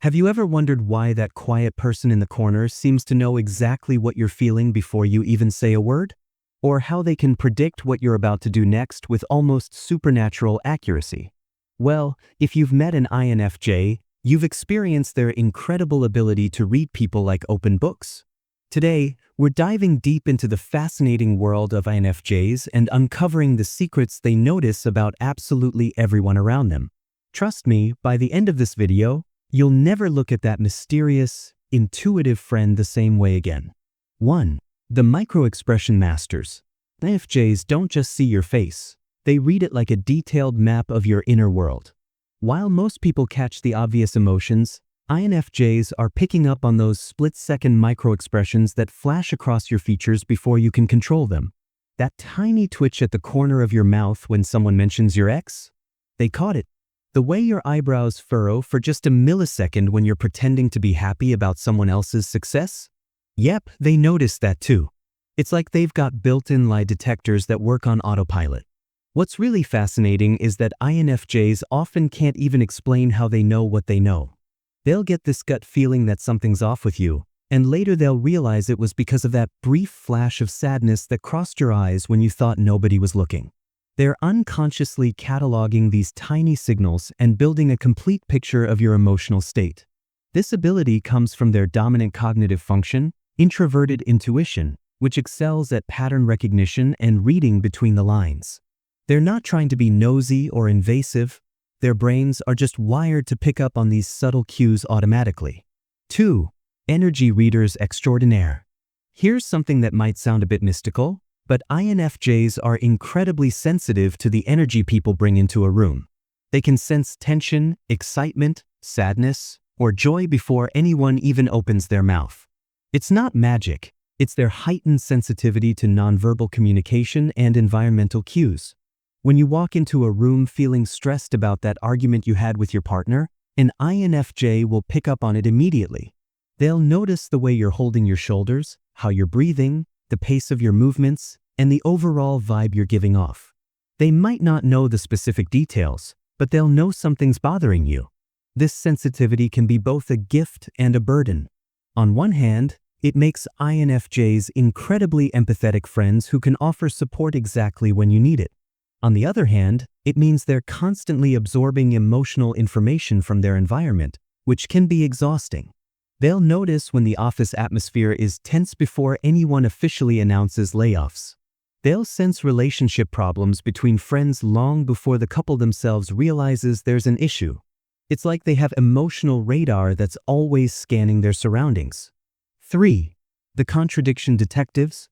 Have you ever wondered why that quiet person in the corner seems to know exactly what you're feeling before you even say a word? Or how they can predict what you're about to do next with almost supernatural accuracy? Well, if you've met an INFJ, you've experienced their incredible ability to read people like open books. Today, we're diving deep into the fascinating world of INFJs and uncovering the secrets they notice about absolutely everyone around them. Trust me, by the end of this video, you'll never look at that mysterious, intuitive friend the same way again. 1. The Microexpression Masters. INFJs don't just see your face. They read it like a detailed map of your inner world. While most people catch the obvious emotions, INFJs are picking up on those split-second microexpressions that flash across your features before you can control them. That tiny twitch at the corner of your mouth when someone mentions your ex? They caught it. The way your eyebrows furrow for just a millisecond when you're pretending to be happy about someone else's success? Yep, they noticed that too. It's like they've got built-in lie detectors that work on autopilot. What's really fascinating is that INFJs often can't even explain how they know what they know. They'll get this gut feeling that something's off with you, and later they'll realize it was because of that brief flash of sadness that crossed your eyes when you thought nobody was looking. They're unconsciously cataloging these tiny signals and building a complete picture of your emotional state. This ability comes from their dominant cognitive function, introverted intuition, which excels at pattern recognition and reading between the lines. They're not trying to be nosy or invasive. Their brains are just wired to pick up on these subtle cues automatically. 2. Energy Readers Extraordinaire. Here's something that might sound a bit mystical, but INFJs are incredibly sensitive to the energy people bring into a room. They can sense tension, excitement, sadness, or joy before anyone even opens their mouth. It's not magic. It's their heightened sensitivity to nonverbal communication and environmental cues. When you walk into a room feeling stressed about that argument you had with your partner, an INFJ will pick up on it immediately. They'll notice the way you're holding your shoulders, how you're breathing, the pace of your movements, and the overall vibe you're giving off. They might not know the specific details, but they'll know something's bothering you. This sensitivity can be both a gift and a burden. On one hand, it makes INFJs incredibly empathetic friends who can offer support exactly when you need it. On the other hand, it means they're constantly absorbing emotional information from their environment, which can be exhausting. They'll notice when the office atmosphere is tense before anyone officially announces layoffs. They'll sense relationship problems between friends long before the couple themselves realizes there's an issue. It's like they have emotional radar that's always scanning their surroundings. 3. The Contradiction Detectives.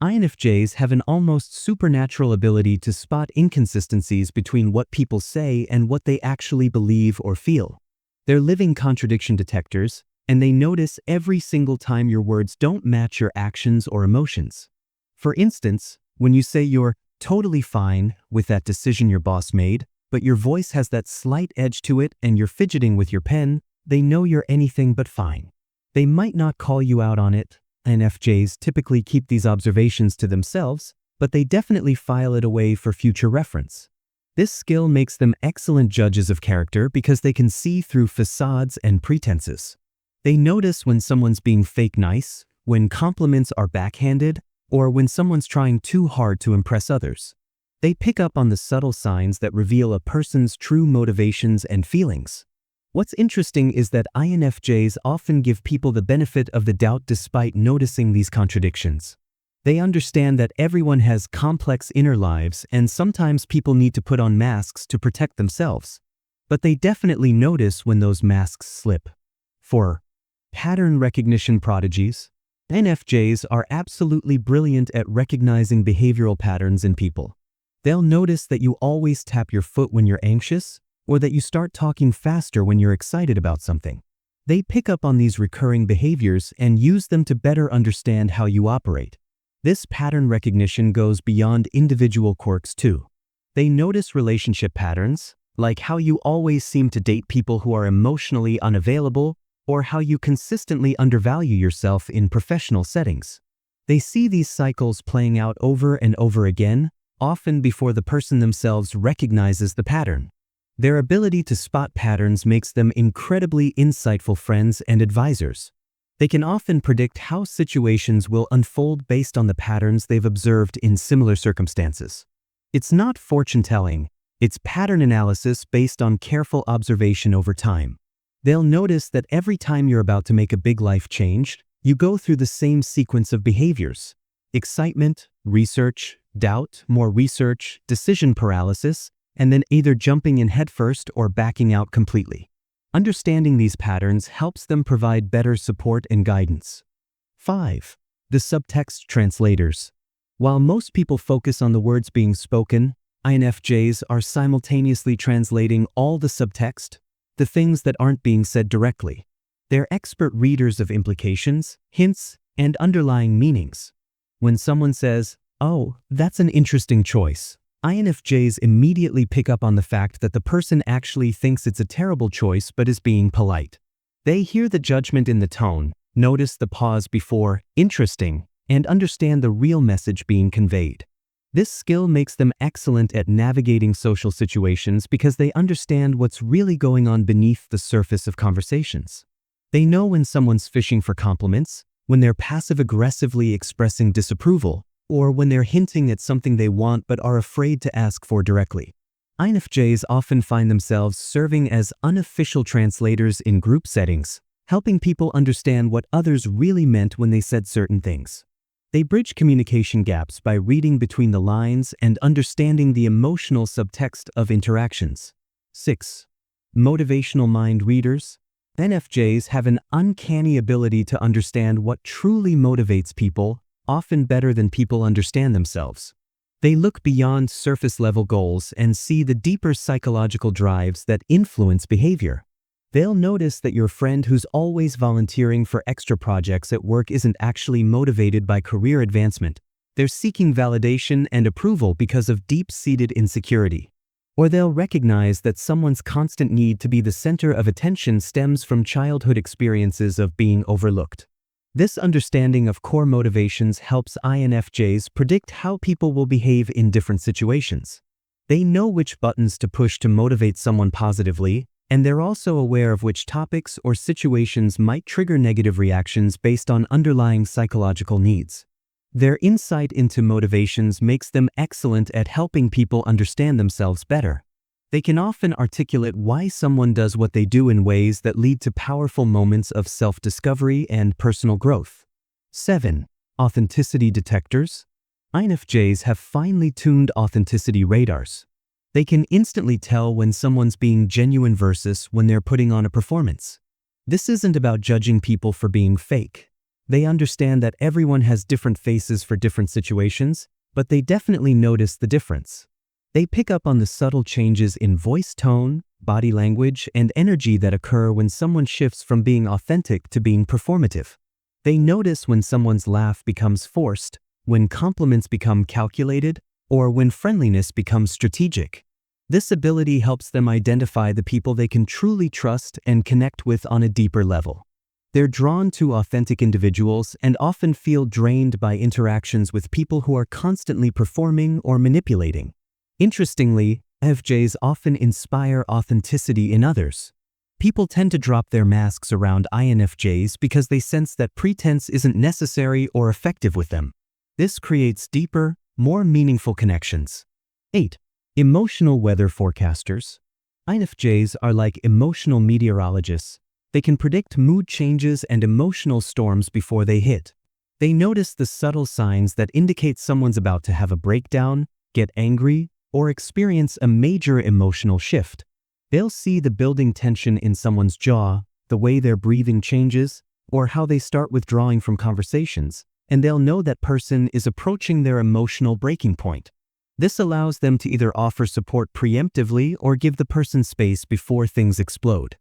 INFJs have an almost supernatural ability to spot inconsistencies between what people say and what they actually believe or feel. They're living contradiction detectors, and they notice every single time your words don't match your actions or emotions. For instance, when you say you're totally fine with that decision your boss made, but your voice has that slight edge to it and you're fidgeting with your pen, they know you're anything but fine. They might not call you out on it. INFJs typically keep these observations to themselves, but they definitely file it away for future reference. This skill makes them excellent judges of character because they can see through facades and pretenses. They notice when someone's being fake nice, when compliments are backhanded, or when someone's trying too hard to impress others. They pick up on the subtle signs that reveal a person's true motivations and feelings. What's interesting is that INFJs often give people the benefit of the doubt despite noticing these contradictions. They understand that everyone has complex inner lives and sometimes people need to put on masks to protect themselves. But they definitely notice when those masks slip. 4. Pattern recognition prodigies. INFJs are absolutely brilliant at recognizing behavioral patterns in people. They'll notice that you always tap your foot when you're anxious, or that you start talking faster when you're excited about something. They pick up on these recurring behaviors and use them to better understand how you operate. This pattern recognition goes beyond individual quirks too. They notice relationship patterns, like how you always seem to date people who are emotionally unavailable, or how you consistently undervalue yourself in professional settings. They see these cycles playing out over and over again, often before the person themselves recognizes the pattern. Their ability to spot patterns makes them incredibly insightful friends and advisors. They can often predict how situations will unfold based on the patterns they've observed in similar circumstances. It's not fortune-telling, it's pattern analysis based on careful observation over time. They'll notice that every time you're about to make a big life change, you go through the same sequence of behaviors: excitement, research, doubt, more research, decision paralysis, and then either jumping in headfirst or backing out completely. Understanding these patterns helps them provide better support and guidance. 5. The subtext translators. While most people focus on the words being spoken, INFJs are simultaneously translating all the subtext, the things that aren't being said directly. They're expert readers of implications, hints, and underlying meanings. When someone says, "Oh, that's an interesting choice," INFJs immediately pick up on the fact that the person actually thinks it's a terrible choice but is being polite. They hear the judgment in the tone, notice the pause before "interesting," and understand the real message being conveyed. This skill makes them excellent at navigating social situations because they understand what's really going on beneath the surface of conversations. They know when someone's fishing for compliments, when they're passive-aggressively expressing disapproval, or when they're hinting at something they want but are afraid to ask for directly. INFJs often find themselves serving as unofficial translators in group settings, helping people understand what others really meant when they said certain things. They bridge communication gaps by reading between the lines and understanding the emotional subtext of interactions. 6. Motivational mind readers. INFJs have an uncanny ability to understand what truly motivates people, often better than people understand themselves. They look beyond surface-level goals and see the deeper psychological drives that influence behavior. They'll notice that your friend who's always volunteering for extra projects at work isn't actually motivated by career advancement. They're seeking validation and approval because of deep-seated insecurity. Or they'll recognize that someone's constant need to be the center of attention stems from childhood experiences of being overlooked. This understanding of core motivations helps INFJs predict how people will behave in different situations. They know which buttons to push to motivate someone positively, and they're also aware of which topics or situations might trigger negative reactions based on underlying psychological needs. Their insight into motivations makes them excellent at helping people understand themselves better. They can often articulate why someone does what they do in ways that lead to powerful moments of self-discovery and personal growth. 7. Authenticity detectors. INFJs have finely tuned authenticity radars. They can instantly tell when someone's being genuine versus when they're putting on a performance. This isn't about judging people for being fake. They understand that everyone has different faces for different situations, but they definitely notice the difference. They pick up on the subtle changes in voice tone, body language, and energy that occur when someone shifts from being authentic to being performative. They notice when someone's laugh becomes forced, when compliments become calculated, or when friendliness becomes strategic. This ability helps them identify the people they can truly trust and connect with on a deeper level. They're drawn to authentic individuals and often feel drained by interactions with people who are constantly performing or manipulating. Interestingly, INFJs often inspire authenticity in others. People tend to drop their masks around INFJs because they sense that pretense isn't necessary or effective with them. This creates deeper, more meaningful connections. 8. Emotional weather forecasters. INFJs are like emotional meteorologists. They can predict mood changes and emotional storms before they hit. They notice the subtle signs that indicate someone's about to have a breakdown, get angry, or experience a major emotional shift. They'll see the building tension in someone's jaw, the way their breathing changes, or how they start withdrawing from conversations, and they'll know that person is approaching their emotional breaking point. This allows them to either offer support preemptively or give the person space before things explode.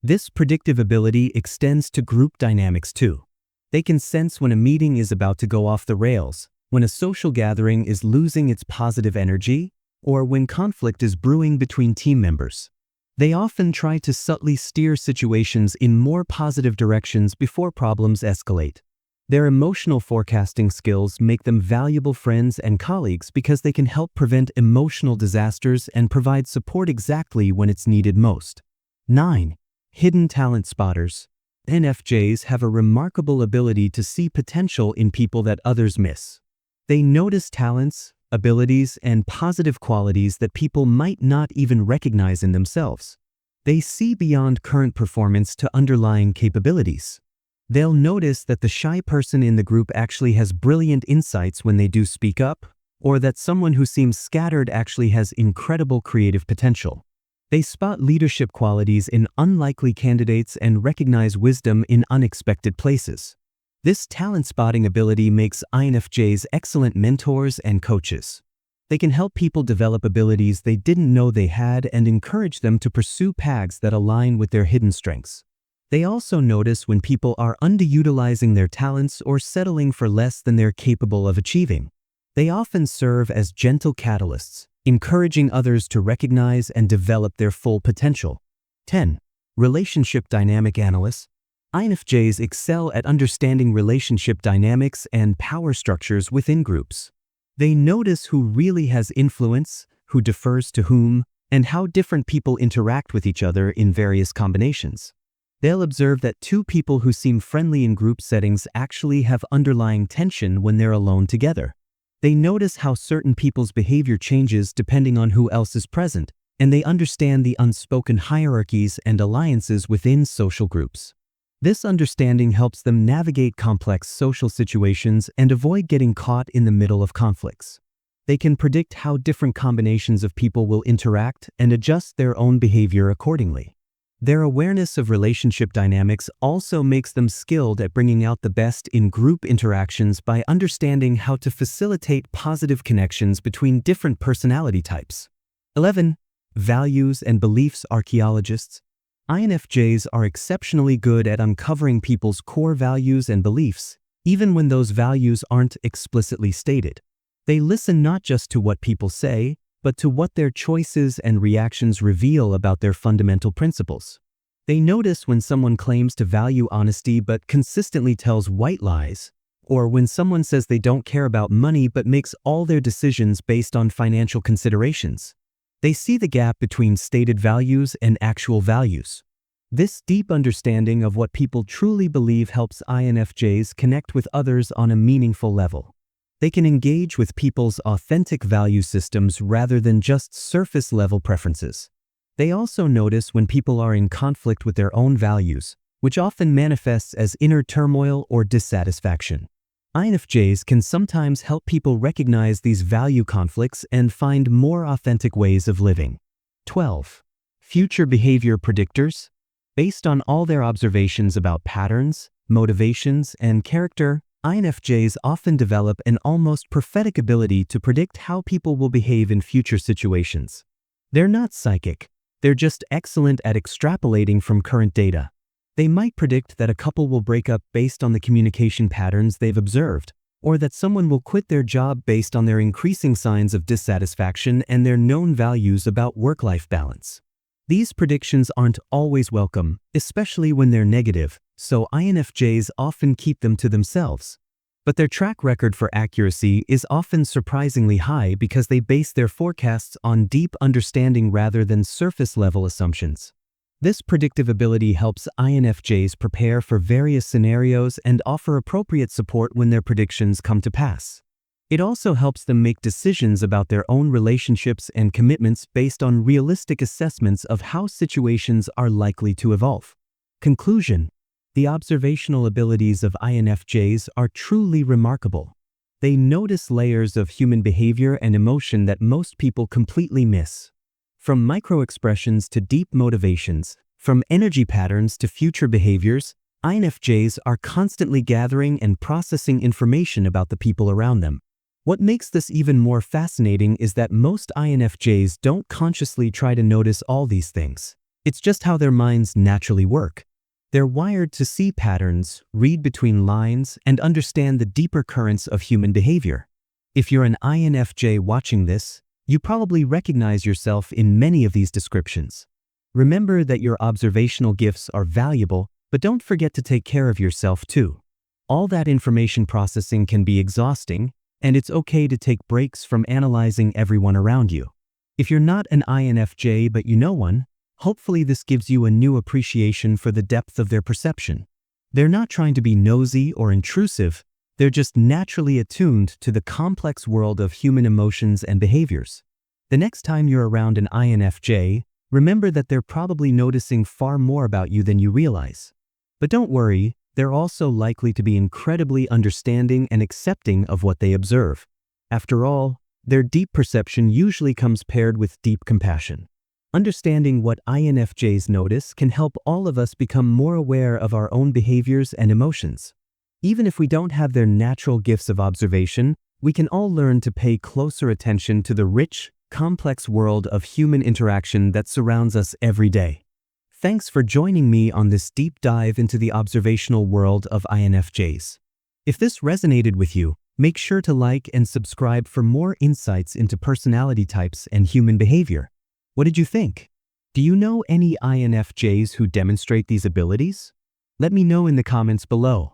This predictive ability extends to group dynamics too. They can sense when a meeting is about to go off the rails, when a social gathering is losing its positive energy, or when conflict is brewing between team members. They often try to subtly steer situations in more positive directions before problems escalate. Their emotional forecasting skills make them valuable friends and colleagues because they can help prevent emotional disasters and provide support exactly when it's needed most. 9. Hidden talent spotters. INFJs have a remarkable ability to see potential in people that others miss. They notice talents, abilities, and positive qualities that people might not even recognize in themselves. They see beyond current performance to underlying capabilities. They'll notice that the shy person in the group actually has brilliant insights when they do speak up, or that someone who seems scattered actually has incredible creative potential. They spot leadership qualities in unlikely candidates and recognize wisdom in unexpected places. This talent spotting ability makes INFJs excellent mentors and coaches. They can help people develop abilities they didn't know they had and encourage them to pursue paths that align with their hidden strengths. They also notice when people are underutilizing their talents or settling for less than they're capable of achieving. They often serve as gentle catalysts, encouraging others to recognize and develop their full potential. 10. Relationship dynamic analysts. INFJs excel at understanding relationship dynamics and power structures within groups. They notice who really has influence, who defers to whom, and how different people interact with each other in various combinations. They'll observe that two people who seem friendly in group settings actually have underlying tension when they're alone together. They notice how certain people's behavior changes depending on who else is present, and they understand the unspoken hierarchies and alliances within social groups. This understanding helps them navigate complex social situations and avoid getting caught in the middle of conflicts. They can predict how different combinations of people will interact and adjust their own behavior accordingly. Their awareness of relationship dynamics also makes them skilled at bringing out the best in group interactions by understanding how to facilitate positive connections between different personality types. 11. Values and beliefs archaeologists. INFJs are exceptionally good at uncovering people's core values and beliefs, even when those values aren't explicitly stated. They listen not just to what people say, but to what their choices and reactions reveal about their fundamental principles. They notice when someone claims to value honesty but consistently tells white lies, or when someone says they don't care about money but makes all their decisions based on financial considerations. They see the gap between stated values and actual values. This deep understanding of what people truly believe helps INFJs connect with others on a meaningful level. They can engage with people's authentic value systems rather than just surface-level preferences. They also notice when people are in conflict with their own values, which often manifests as inner turmoil or dissatisfaction. INFJs can sometimes help people recognize these value conflicts and find more authentic ways of living. 12. Future behavior predictors. Based on all their observations about patterns, motivations, and character, INFJs often develop an almost prophetic ability to predict how people will behave in future situations. They're not psychic, they're just excellent at extrapolating from current data. They might predict that a couple will break up based on the communication patterns they've observed, or that someone will quit their job based on their increasing signs of dissatisfaction and their known values about work-life balance. These predictions aren't always welcome, especially when they're negative, so INFJs often keep them to themselves. But their track record for accuracy is often surprisingly high because they base their forecasts on deep understanding rather than surface-level assumptions. This predictive ability helps INFJs prepare for various scenarios and offer appropriate support when their predictions come to pass. It also helps them make decisions about their own relationships and commitments based on realistic assessments of how situations are likely to evolve. Conclusion: the observational abilities of INFJs are truly remarkable. They notice layers of human behavior and emotion that most people completely miss. From microexpressions to deep motivations, from energy patterns to future behaviors, INFJs are constantly gathering and processing information about the people around them. What makes this even more fascinating is that most INFJs don't consciously try to notice all these things. It's just how their minds naturally work. They're wired to see patterns, read between lines, and understand the deeper currents of human behavior. If you're an INFJ watching this, you probably recognize yourself in many of these descriptions. Remember that your observational gifts are valuable, but don't forget to take care of yourself too. All that information processing can be exhausting, and it's okay to take breaks from analyzing everyone around you. If you're not an INFJ but you know one, hopefully this gives you a new appreciation for the depth of their perception. They're not trying to be nosy or intrusive, they're just naturally attuned to the complex world of human emotions and behaviors. The next time you're around an INFJ, remember that they're probably noticing far more about you than you realize. But don't worry, they're also likely to be incredibly understanding and accepting of what they observe. After all, their deep perception usually comes paired with deep compassion. Understanding what INFJs notice can help all of us become more aware of our own behaviors and emotions. Even if we don't have their natural gifts of observation, we can all learn to pay closer attention to the rich, complex world of human interaction that surrounds us every day. Thanks for joining me on this deep dive into the observational world of INFJs. If this resonated with you, make sure to like and subscribe for more insights into personality types and human behavior. What did you think? Do you know any INFJs who demonstrate these abilities? Let me know in the comments below.